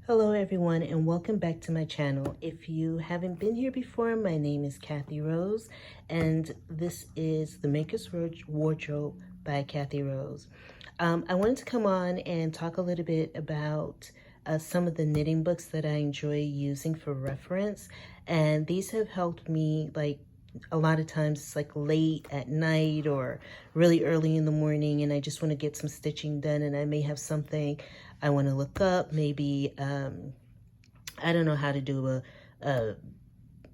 Hello everyone and welcome back to my channel. If you haven't been here before, my name is Kathy Rose and this is The Maker's Wardrobe by Kathy Rose. I wanted to come on and talk a little bit about some of the knitting books that I enjoy using for reference, and these have helped me. Like a lot of times it's like late at night or really early in the morning and I just want to get some stitching done, and I may have something I want to look up. Maybe I don't know how to do a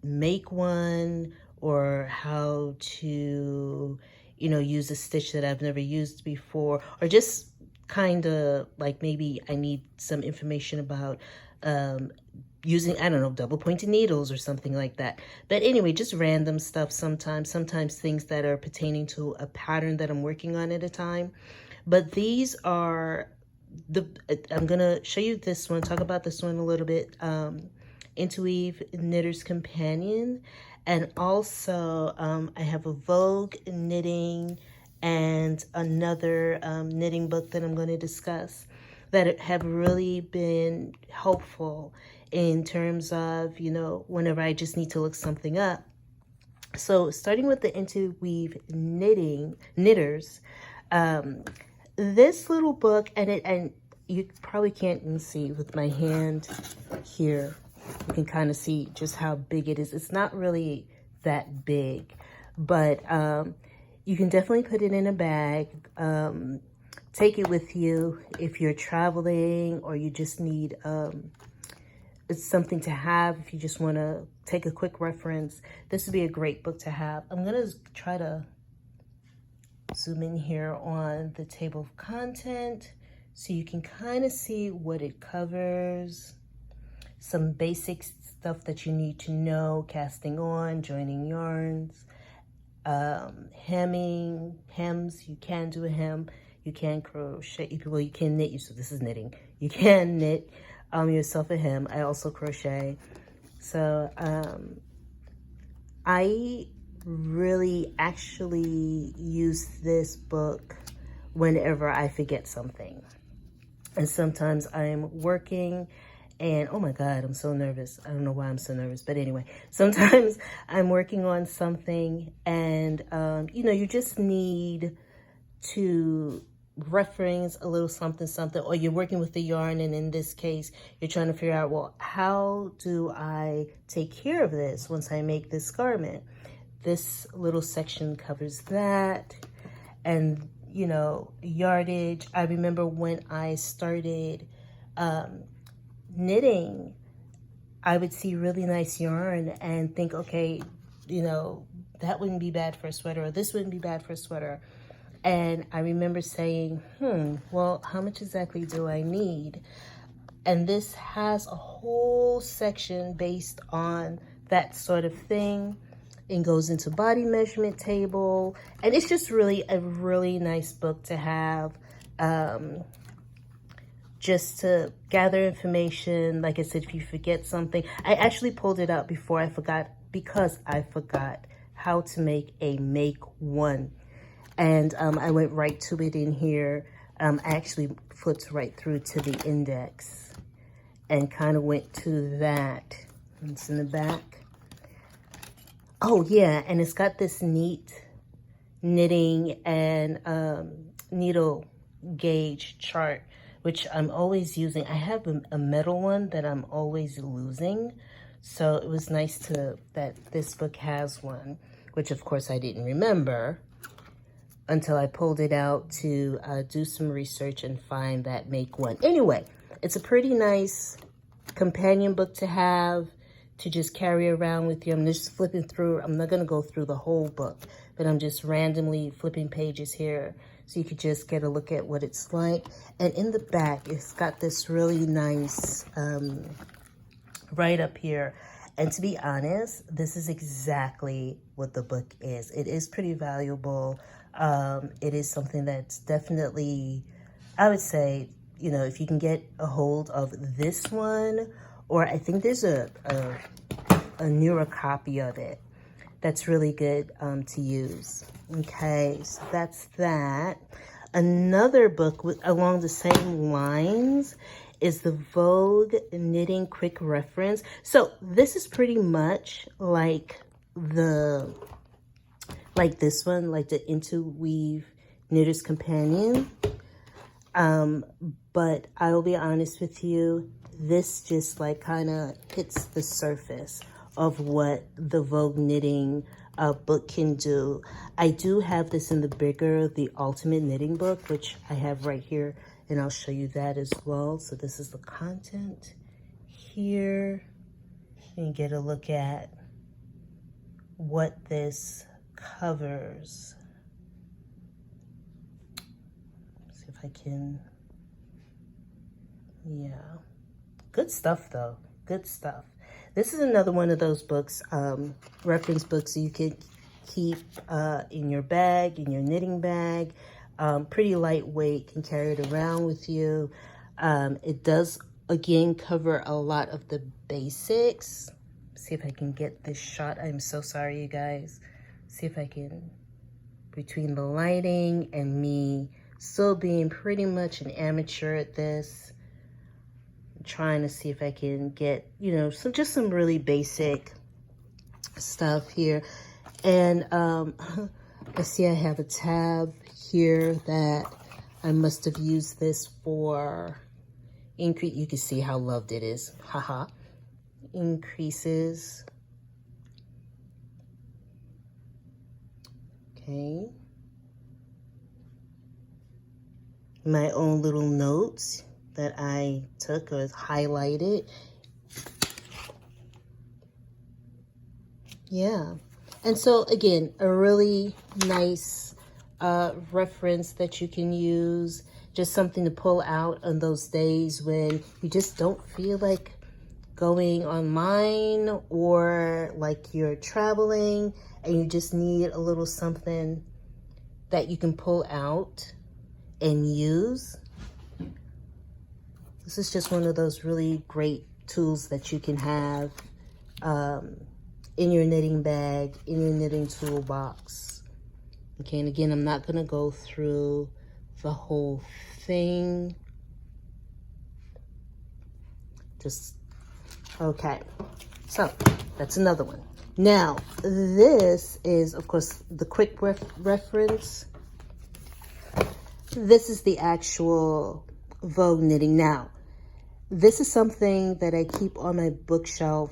make one, or how to, use a stitch that I've never used before, or just kind of like maybe I need some information about using, I don't know, double pointed needles or something like that. But anyway, just random stuff sometimes things that are pertaining to a pattern that I'm working on at a time. But these are I'm gonna show you this one, talk about this one a little bit. Interweave Knitter's Companion, and also I have a Vogue Knitting and another knitting book that I'm going to discuss that have really been helpful in terms of, whenever I just need to look something up. So starting with the Interweave Knitters, this little book, and you probably can't even see with my hand here. You can kind of see just how big it is. It's not really that big, but you can definitely put it in a bag. Take it with you if you're traveling, or you just need it's something to have if you just want to take a quick reference. This would be a great book to have. I'm going to try to zoom in here on the table of content so you can kind of see what it covers. Some basic stuff that you need to know: casting on, joining yarns, hemming, hems. You can do a hem, you can crochet, well, you can knit. So this is knitting. You can knit yourself a hem. I also crochet. So I really actually use this book whenever I forget something. And sometimes I'm working and, oh my God, I'm so nervous. I don't know why I'm so nervous, but anyway, sometimes I'm working on something and, you just need to reference a little something, or you're working with the yarn. And in this case, you're trying to figure out, well, how do I take care of this once I make this garment? This little section covers that. And, yardage. I remember when I started knitting, I would see really nice yarn and think, okay, that wouldn't be bad for a sweater, or this wouldn't be bad for a sweater. And I remember saying, well, how much exactly do I need? And this has a whole section based on that sort of thing. It goes into body measurement table, and it's just really a really nice book to have, just to gather information. Like I said, if you forget something, I actually pulled it out before I forgot, because I forgot how to make a make one, and I went right to it in here. I actually flipped right through to the index and kind of went to that. It's in the back. Oh yeah, and it's got this neat knitting and needle gauge chart, which I'm always using. I have a metal one that I'm always losing, so it was nice that this book has one, which of course I didn't remember until I pulled it out to do some research and find that make one. Anyway, it's a pretty nice companion book to have, to just carry around with you. I'm just flipping through. I'm not going to go through the whole book, but I'm just randomly flipping pages here so you could just get a look at what it's like. And in the back, it's got this really nice right up here. And to be honest, this is exactly what the book is. It is pretty valuable. It is something that's definitely, I would say, if you can get a hold of this one, or I think there's a newer copy of it that's really good to use. Okay, so that's that. Another book along the same lines is the Vogue Knitting Quick Reference. So this is pretty much like this one, like the Interweave Knitter's Companion. But I will be honest with you, this just like kind of hits the surface of what the Vogue Knitting book can do. I do have this in the bigger, the Ultimate Knitting book, which I have right here, and I'll show you that as well. So this is the content here, and get a look at what this covers. Let's see if I can, yeah. Good stuff though, good stuff. This is another one of those books, reference books you could keep in your bag, in your knitting bag. Pretty lightweight, can carry it around with you. It does, again, cover a lot of the basics. See if I can get this shot. I'm so sorry, you guys. See if I can, between the lighting and me still being pretty much an amateur at this, trying to see if I can get, you know, just some really basic stuff here. And I see I have a tab here that I must have used this for increase. You can see how loved it is. Haha. Increases. Okay. My own little notes that I took or highlighted. Yeah. And so again, a really nice reference that you can use, just something to pull out on those days when you just don't feel like going online, or like you're traveling and you just need a little something that you can pull out and use. This is just one of those really great tools that you can have in your knitting bag, in your knitting toolbox. Okay, and again, I'm not gonna go through the whole thing. Just, okay. So, that's another one. Now, this is, of course, the quick reference. This is the actual Vogue Knitting. Now, this is something that I keep on my bookshelf.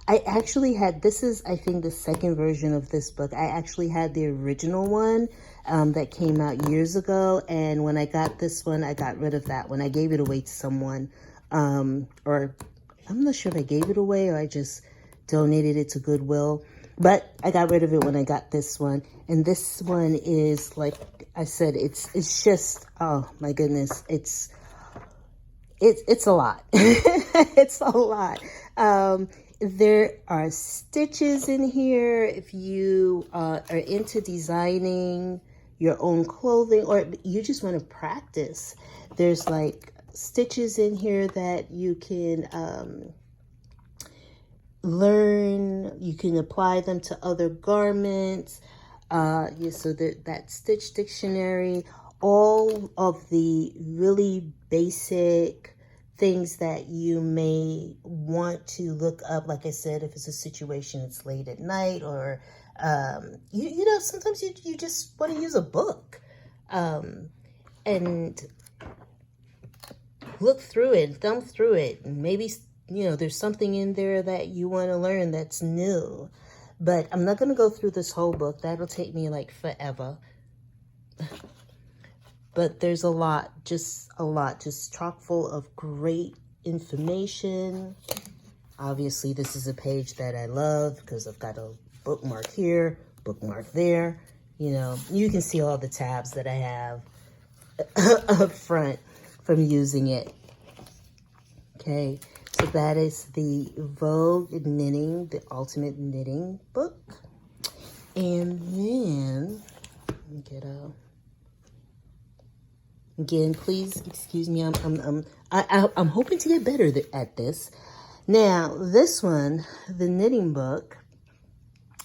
I actually had, this is, I think, the second version of this book. I actually had the original one that came out years ago. And when I got this one, I got rid of that one. I gave it away to someone. Or I'm not sure if I gave it away or I just donated it to Goodwill. But I got rid of it when I got this one. And this one is, like I said, it's just, oh my goodness, it's a lot. It's a lot. There are stitches in here. If you are into designing your own clothing, or you just want to practice, there's like stitches in here that you can learn. You can apply them to other garments. Yeah, so that stitch dictionary, all of the really basic things that you may want to look up. Like I said, if it's a situation, it's late at night, or you know, sometimes you just want to use a book and look through it, thumb through it, and maybe, you know, there's something in there that you want to learn that's new. But I'm not going to go through this whole book. That'll take me like forever. But there's a lot, just chock full of great information. Obviously, this is a page that I love because I've got a bookmark here, bookmark there. You know, you can see all the tabs that I have up front from using it. Okay, so that is the Vogue Knitting, the Ultimate Knitting book. And then, let me get a... Again, please excuse me. I'm hoping to get better at this. Now, this one, the knitting book.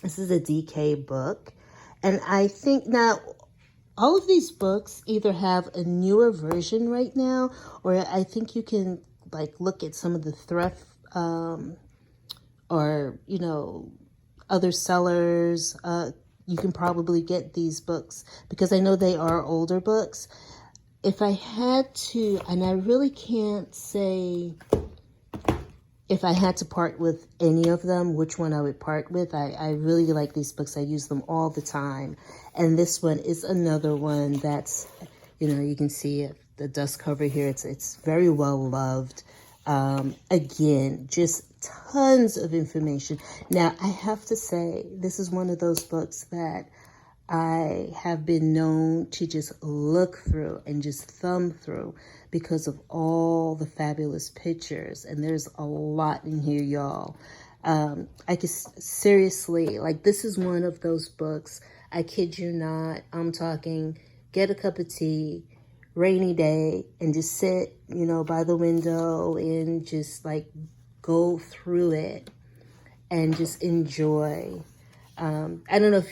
This is a DK book, and I think now all of these books either have a newer version right now, or I think you can like look at some of the thrift or, you know, other sellers. You can probably get these books because I know they are older books. If I had to, and I really can't say if I had to part with any of them, which one I would part with. I really like these books. I use them all the time. And this one is another one that's, you know, you can see it, the dust cover here. It's very well loved. Again, just tons of information. Now, I have to say, this is one of those books that I have been known to just look through and just thumb through because of all the fabulous pictures. And there's a lot in here, y'all. I could seriously, like, this is one of those books, I kid you not, I'm talking, get a cup of tea, rainy day, and just sit, you know, by the window and just like go through it and just enjoy. I don't know if,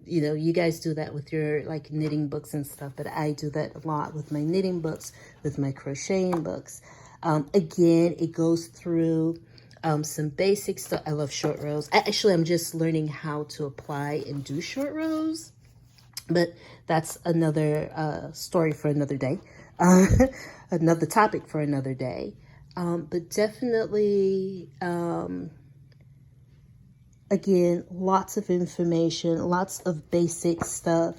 you know, you guys do that with your like knitting books and stuff, but I do that a lot with my knitting books, with my crocheting books. Again, it goes through some basic stuff. I love short rows. I'm just learning how to apply and do short rows, but that's another story for another day, another topic for another day. But definitely, again, lots of information, lots of basic stuff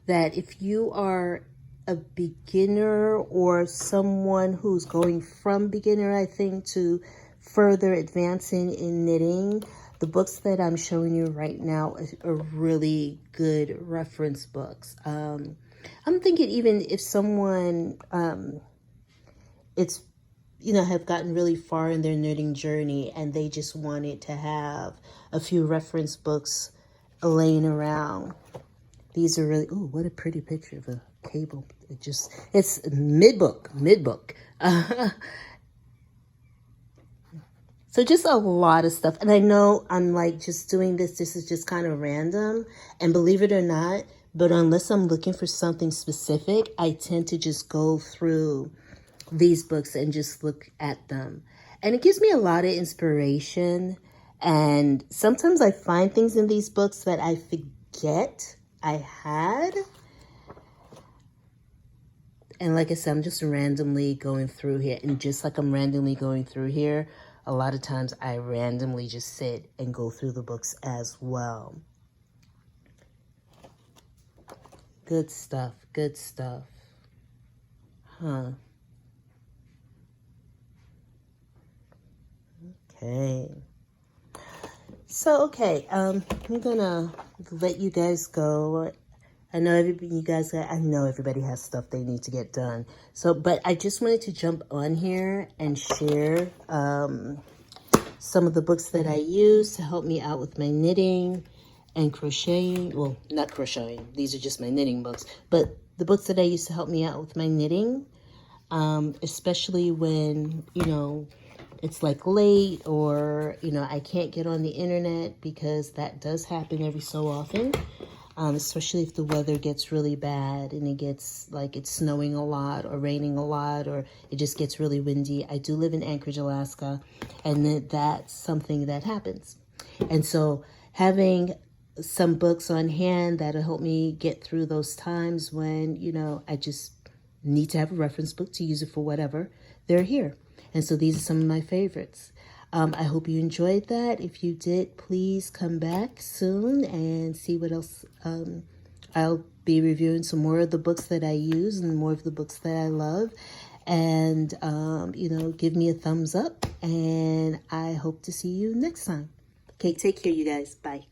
that if you are a beginner or someone who's going from beginner, I think, to further advancing in knitting, the books that I'm showing you right now are really good reference books. I'm thinking even if someone, have gotten really far in their knitting journey and they just wanted to have a few reference books laying around. These are really, oh, what a pretty picture of a cable. It's mid-book. So just a lot of stuff. And I know I'm like just doing this is just kind of random. And believe it or not, but unless I'm looking for something specific, I tend to just go through these books and just look at them. And it gives me a lot of inspiration. And sometimes I find things in these books that I forget I had. And like I said, I'm just randomly going through here. And just like I'm randomly going through here, a lot of times I randomly just sit and go through the books as well. Good stuff. Good stuff. Huh. Okay. So, okay, I'm gonna let you guys go. I know everybody has stuff they need to get done. So, but I just wanted to jump on here and share some of the books that I use to help me out with my knitting and crocheting. Well, not crocheting. These are just my knitting books. But the books that I use to help me out with my knitting, especially when, it's like late or, I can't get on the internet, because that does happen every so often. Especially if the weather gets really bad and it gets like it's snowing a lot or raining a lot, or it just gets really windy. I do live in Anchorage, Alaska, and that's something that happens. And so having some books on hand that'll help me get through those times when, I just need to have a reference book to use it for whatever, they're here. And so these are some of my favorites. I hope you enjoyed that. If you did, please come back soon and see what else. I'll be reviewing some more of the books that I use and more of the books that I love. And, give me a thumbs up. And I hope to see you next time. Okay, take care, you guys. Bye.